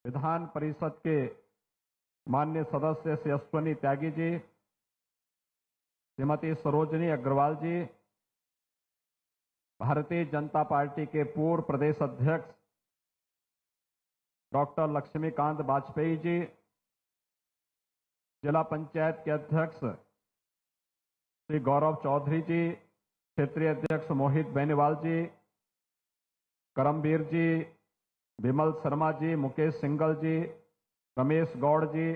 विधान परिषद के माननीय सदस्य श्री अश्वनी त्यागी जी, श्रीमती सरोजनी अग्रवाल जी, भारतीय जनता पार्टी के पूर्व प्रदेश अध्यक्ष डॉक्टर लक्ष्मीकांत वाजपेयी जी, जिला पंचायत के अध्यक्ष श्री गौरव चौधरी जी, क्षेत्रीय अध्यक्ष मोहित बेनीवाल जी, करमवीर जी, विमल शर्मा जी, मुकेश सिंगल जी, रमेश गौड़ जी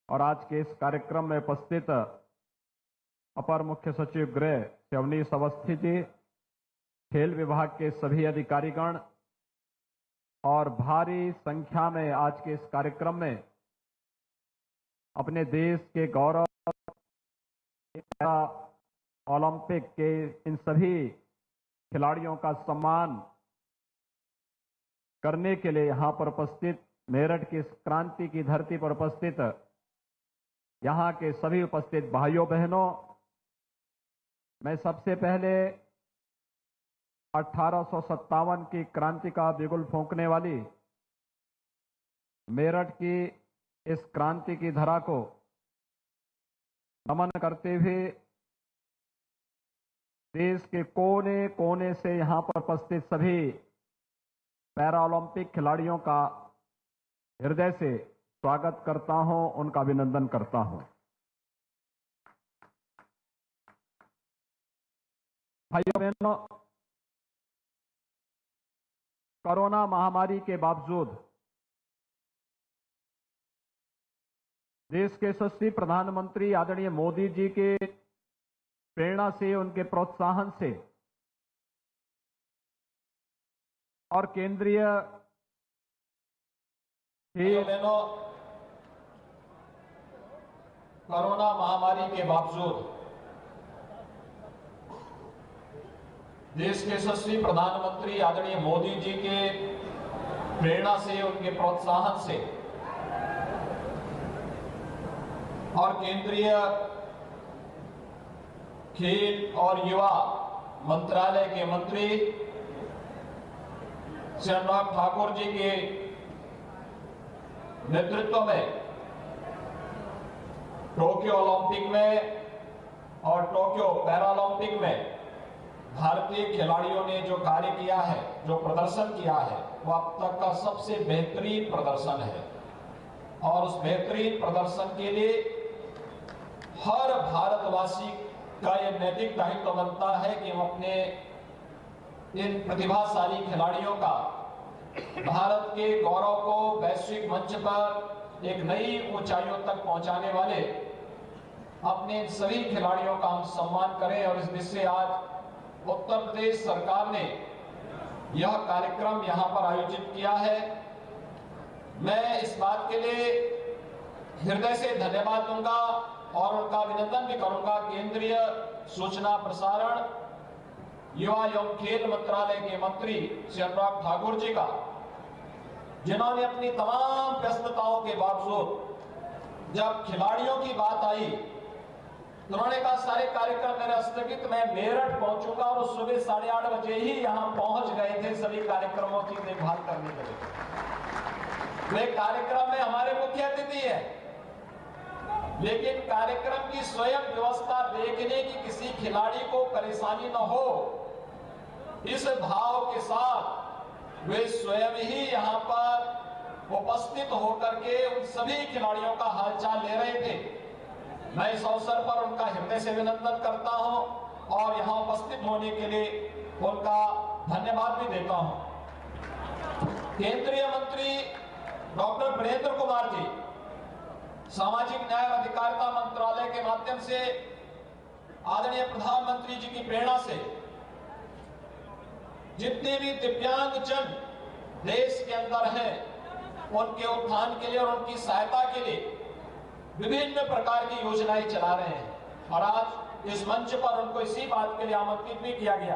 और आज के इस कार्यक्रम में उपस्थित अपर मुख्य सचिव गृह अवनीश अवस्थी जी, खेल विभाग के सभी अधिकारीगण और भारी संख्या में आज के इस कार्यक्रम में अपने देश के गौरव ओलंपिक के इन सभी खिलाड़ियों का सम्मान करने के लिए यहां पर उपस्थित, मेरठ की इस क्रांति की धरती पर उपस्थित यहां के सभी उपस्थित भाइयों बहनों, मैं सबसे पहले 1857 की क्रांति का बिगुल फूंकने वाली मेरठ की इस क्रांति की धरा को नमन करते हुए देश के कोने कोने से यहां पर उपस्थित सभी पैरा ओलंपिक खिलाड़ियों का हृदय से स्वागत करता हूं, उनका अभिनंदन करता हूं। भाइयों बहनों, कोरोना महामारी के बावजूद देश के यशस्वी प्रधानमंत्री आदरणीय मोदी जी के प्रेरणा से, उनके प्रोत्साहन से और केंद्रीय कोरोना महामारी के बावजूद देश के यशस्वी प्रधानमंत्री आदरणीय मोदी जी के प्रेरणा से, उनके प्रोत्साहन से और केंद्रीय खेल और युवा मंत्रालय के मंत्री श्री अनुराग ठाकुर जी के नेतृत्व में टोक्यो ओलंपिक में और टोक्यो पैरालंपिक में भारतीय खिलाड़ियों ने जो कार्य किया है, जो प्रदर्शन किया है, वो अब तक का सबसे बेहतरीन प्रदर्शन है। और उस बेहतरीन प्रदर्शन के लिए हर भारतवासी का यह नैतिक दायित्व बनता है कि हम अपने इन प्रतिभाशाली खिलाड़ियों का, भारत के गौरव को वैश्विक मंच पर एक नई ऊंचाइयों तक पहुंचाने वाले अपने सभी खिलाड़ियों का हम सम्मान करें। और इस दिशा से आज उत्तर प्रदेश सरकार ने यह कार्यक्रम यहां पर आयोजित किया है। मैं इस बात के लिए हृदय से धन्यवाद दूंगा और उनका अभिनंदन भी करूंगा केंद्रीय सूचना प्रसारण युवा एवं खेल मंत्रालय के मंत्री श्री अनुराग ठाकुर जी का, जिन्होंने अपनी तमाम व्यस्तताओं के बावजूद जब खिलाड़ियों की बात आई तो उन्होंने कहा सारे कार्यक्रम मेरे स्थगित, मैं मेरठ पहुंचूंगा और सुबह 8:30 बजे ही यहां पहुंच गए थे सभी कार्यक्रमों की देखभाल करने के लिए। वे कार्यक्रम में हमारे मुख्य अतिथि है, लेकिन कार्यक्रम की स्वयं व्यवस्था देखने की किसी खिलाड़ी को परेशानी न हो, इस भाव के साथ वे स्वयं ही यहां पर उपस्थित होकर के उन सभी खिलाड़ियों का हालचाल ले रहे थे। मैं इस अवसर पर उनका हृदय से अभिनंदन करता हूं और यहां उपस्थित होने के लिए उनका धन्यवाद भी देता हूं। केंद्रीय मंत्री डॉक्टर वीरेंद्र कुमार जी सामाजिक न्याय और अधिकारिता मंत्रालय के माध्यम से आदरणीय प्रधानमंत्री जी की प्रेरणा से जितने भी दिव्यांग जन देश के अंदर हैं, उनके उत्थान के लिए और उनकी सहायता के लिए विभिन्न प्रकार की योजनाएं चला रहे हैं। और आज इस मंच पर उनको इसी बात के लिए आमंत्रित भी किया गया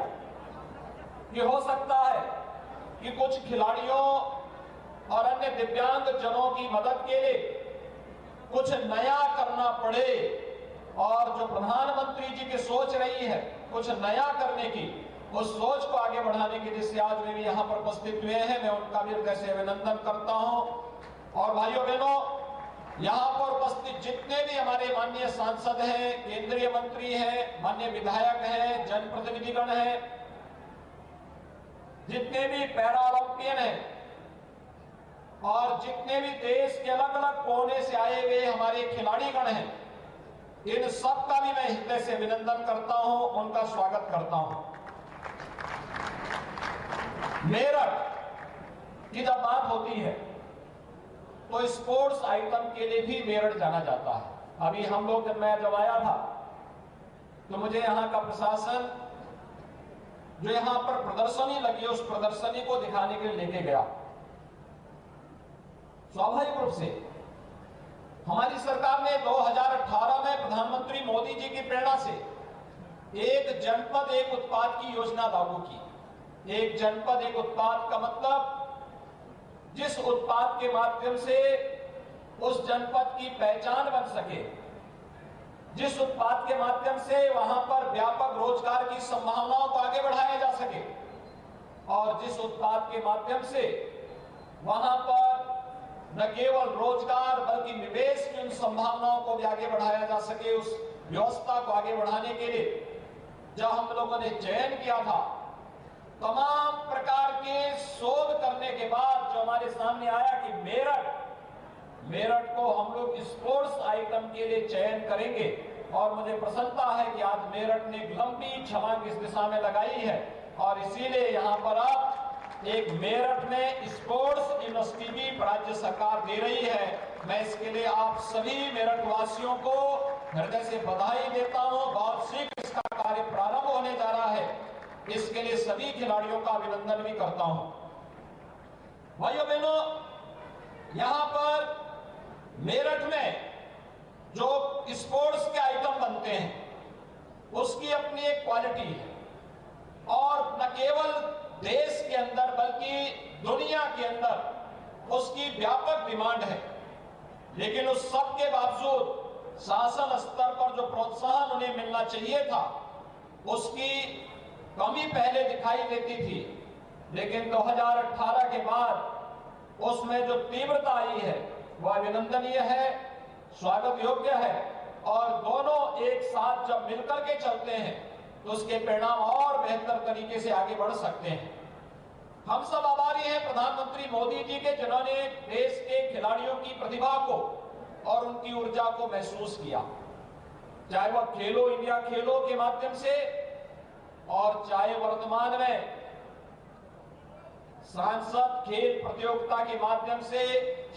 कि हो सकता है कि कुछ खिलाड़ियों और अन्य दिव्यांग जनों की मदद के लिए कुछ नया करना पड़े, और जो प्रधानमंत्री जी की सोच रही है कुछ नया करने की, उस सोच को आगे बढ़ाने के लिए आज वे भी यहाँ पर उपस्थित हुए हैं। मैं उनका भी हृदय से अभिनंदन करता हूँ। और भाइयों बहनों, यहाँ पर उपस्थित जितने भी हमारे माननीय सांसद हैं, केंद्रीय मंत्री हैं, माननीय विधायक हैं, जनप्रतिनिधिगण हैं, जितने भी पैरा ओलंपियन हैं और जितने भी देश के अलग अलग कोने से आए हुए हमारे खिलाड़ीगण हैं, इन सब का भी मैं हृदय से अभिनंदन करता हूं, उनका स्वागत करता हूं। मेरठ की जब बात होती है तो स्पोर्ट्स आइटम के लिए भी मेरठ जाना जाता है। अभी हम लोग जब आया था तो मुझे यहाँ का प्रशासन जो यहाँ पर प्रदर्शनी लगी, उस प्रदर्शनी को दिखाने के लिए लेके गया। स्वाभाविक रूप से हमारी सरकार ने 2018 में प्रधानमंत्री मोदी जी की प्रेरणा से एक जनपद एक उत्पाद की योजना लागू की। एक जनपद एक उत्पाद का मतलब जिस उत्पाद के माध्यम से उस जनपद की पहचान बन सके, जिस उत्पाद के माध्यम से वहां पर व्यापक रोजगार की संभावनाओं को आगे बढ़ाया जा सके और जिस उत्पाद के माध्यम से वहां पर न केवल रोजगार बल्कि निवेश की उन संभावनाओं को भी आगे बढ़ाया जा सके, उस व्यवस्था को आगे बढ़ाने के लिए जब हम लोगों ने चयन किया था, तमाम प्रकार के शोध करने के बाद जो हमारे सामने आया कि मेरठ को हम लोग स्पोर्ट्स आइटम के लिए चयन करेंगे। और मुझे प्रसन्नता है कि आज मेरठ ने एक लंबी छलांग इस दिशा में लगाई है और इसीलिए यहाँ पर अब एक मेरठ में स्पोर्ट्स यूनिवर्सिटी भी राज्य सरकार दे रही है। मैं इसके लिए आप सभी मेरठ वासियों को हृदय से बधाई देता हूँ। बहुत शीघ्र इसका कार्य प्रारंभ होने जा रहा है, इसके लिए सभी खिलाड़ियों का अभिनंदन भी करता हूं। भाइयों बहनों, यहां पर मेरठ में जो स्पोर्ट्स के आइटम बनते हैं उसकी अपनी एक क्वालिटी है और न केवल देश के अंदर बल्कि दुनिया के अंदर उसकी व्यापक डिमांड है। लेकिन उस सब के बावजूद शासन स्तर पर जो प्रोत्साहन उन्हें मिलना चाहिए था उसकी कमी पहले दिखाई देती थी। लेकिन 2018 के बाद उसमें जो तीव्रता आई है वह अभिनंदनीय है, स्वागत योग्य है और दोनों एक साथ जब मिलकर के चलते हैं तो उसके परिणाम और बेहतर तरीके से आगे बढ़ सकते हैं। हम सब आभारी हैं प्रधानमंत्री मोदी जी के, जिन्होंने देश के खिलाड़ियों की प्रतिभा को और उनकी ऊर्जा को महसूस किया, चाहे वह खेलो इंडिया खेलों के माध्यम से और चाहे वर्तमान में सांसद खेल प्रतियोगिता के माध्यम से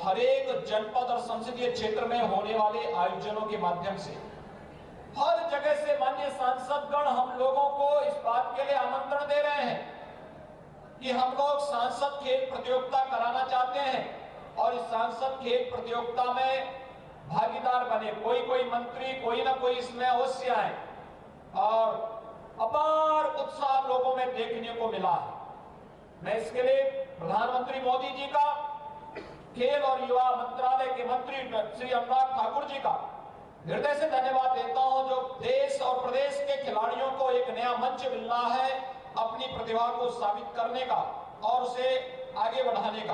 हर एक जनपद और संसदीय क्षेत्र में होने वाले आयोजनों के माध्यम से हर जगह से माननीय सांसदगण हम लोगों को इस बात के लिए आमंत्रण दे रहे हैं कि हम लोग सांसद खेल प्रतियोगिता कराना चाहते हैं और इस सांसद खेल प्रतियोगिता में भागीदार बने। कोई मंत्री कोई ना कोई इसमें अवश्य आए और अपार उत्साह लोगों में देखने को मिला है। मैं इसके लिए प्रधानमंत्री मोदी जी का, खेल और युवा मंत्रालय के मंत्री श्री अनुराग ठाकुर जी का हृदय से धन्यवाद देता हूं, जो देश और प्रदेश के खिलाड़ियों को एक नया मंच मिल रहा है अपनी प्रतिभा को साबित करने का और उसे आगे बढ़ाने का।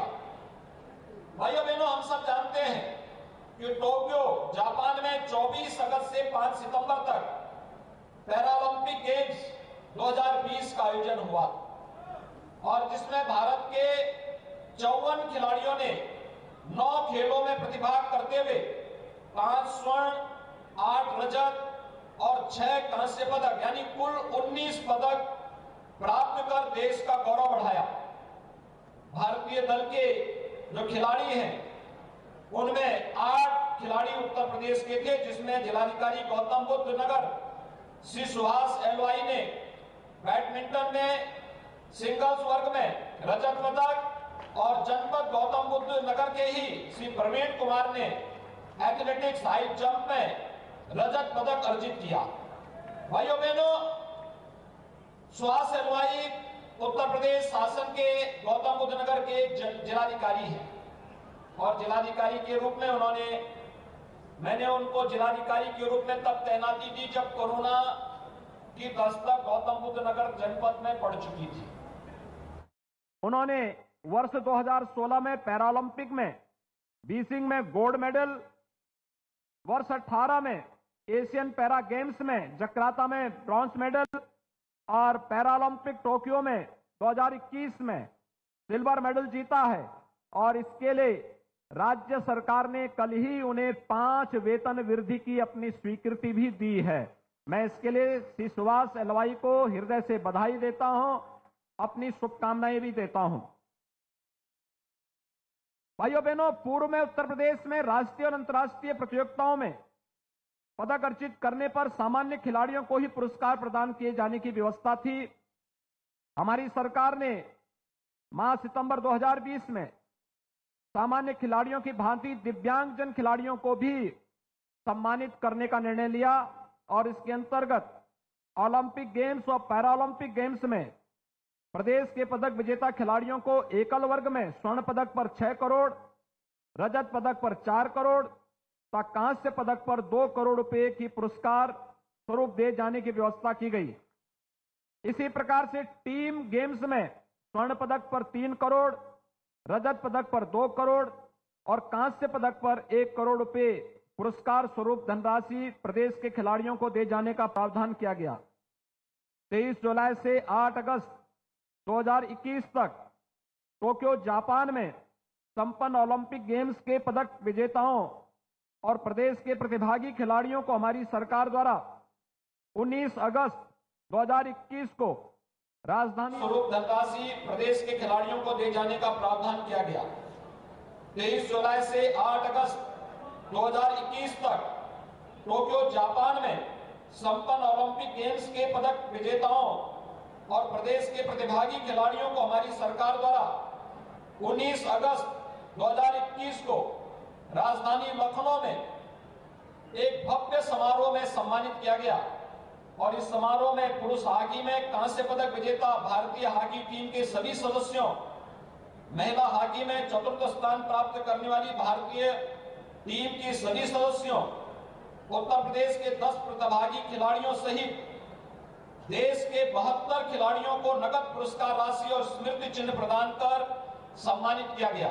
भाइयों बहनों, हम सब जानते हैं कि टोक्यो जापान में 24 अगस्त से 5 सितंबर तक पैरालंपिक गेम्स 2020 का आयोजन हुआ और जिसमें भारत के 54 खिलाड़ियों ने 9 खेलों में प्रतिभाग करते हुए 5 स्वर्ण, 8 रजत और 6 कांस्य पदक यानी कुल 19 पदक प्राप्त कर देश का गौरव बढ़ाया। भारतीय दल के जो खिलाड़ी हैं उनमें 8 खिलाड़ी उत्तर प्रदेश के थे, जिसमें जिलाधिकारी गौतम बुद्ध नगर श्री सुहास एलवाई ने बैडमिंटन में सिंगल्स वर्ग में रजत पदक और जनपद गौतम बुद्ध नगर के ही श्री प्रवीण कुमार ने एथलेटिक्स हाई जंप में रजत पदक अर्जित किया। भाइयों बहनों, सुहास एलवाई उत्तर प्रदेश शासन के गौतम बुद्ध नगर के एक जिलाधिकारी हैं और जिलाधिकारी के रूप में मैंने उनको जिलाधिकारी के रूप में तब तैनाती दी जब कोरोना की दस्तक गौतम बुद्ध नगर जनपद में पड़ चुकी थी। उन्होंने वर्ष 2016 में पैरालंपिक में बीजिंग में गोल्ड मेडल, वर्ष 18 में एशियन पैरा गेम्स में जकार्ता में ब्रॉन्ज मेडल और पैरालंपिक टोक्यो में 2021 में सिल्वर मेडल जीता है। और इसके लिए राज्य सरकार ने कल ही उन्हें 5 वेतन वृद्धि की अपनी स्वीकृति भी दी है। मैं इसके लिए श्री सुभाष एलवाई को हृदय से बधाई देता हूं, अपनी शुभकामनाएं भी देता हूं। भाइयों बहनों, पूर्व में उत्तर प्रदेश में राष्ट्रीय और अंतर्राष्ट्रीय प्रतियोगिताओं में पदक अर्जित करने पर सामान्य खिलाड़ियों को ही पुरस्कार प्रदान किए जाने की व्यवस्था थी। हमारी सरकार ने माह सितंबर 2020 में सामान्य खिलाड़ियों की भांति दिव्यांगजन खिलाड़ियों को भी सम्मानित करने का निर्णय लिया और इसके अंतर्गत ओलंपिक गेम्स और पैरालंपिक गेम्स में प्रदेश के पदक विजेता खिलाड़ियों को एकल वर्ग में स्वर्ण पदक पर 6 करोड़, रजत पदक पर 4 करोड़ तथा कांस्य पदक पर 2 करोड़ रुपए की पुरस्कार स्वरूप दे जाने की व्यवस्था की गई। इसी प्रकार से टीम गेम्स में स्वर्ण पदक पर 3 करोड़, रजत पदक पर 2 करोड़ और कांस्य पदक पर 1 करोड़ रुपए पुरस्कार स्वरूप धनराशि प्रदेश के खिलाड़ियों को दे जाने का प्रावधान किया गया। 23 जुलाई से 8 अगस्त 2021 तक टोक्यो जापान में संपन्न ओलंपिक गेम्स के पदक विजेताओं और प्रदेश के प्रतिभागी खिलाड़ियों को हमारी सरकार द्वारा 19 अगस्त 2021 को राजधानी स्वरूप धनराशि प्रदेश के खिलाड़ियों को दे जाने का प्रावधान किया गया। 23 जुलाई से 8 अगस्त 2021 तक टोक्यो जापान में संपन्न ओलंपिक गेम्स के पदक विजेताओं और प्रदेश के प्रतिभागी खिलाड़ियों को हमारी सरकार द्वारा 19 अगस्त 2021 को राजधानी लखनऊ में एक भव्य समारोह में सम्मानित किया गया और इस समारोह में पुरुष हॉकी में कांस्य पदक विजेता भारतीय हॉकी टीम के सभी सदस्यों, महिला हॉकी में चतुर्थ स्थान प्राप्त करने वाली भारतीय टीम की सभी सदस्यों, उत्तर प्रदेश के 10 प्रतिभागी खिलाड़ियों सहित देश के 72 खिलाड़ियों को नगद पुरस्कार राशि और स्मृति चिन्ह प्रदान कर सम्मानित किया गया।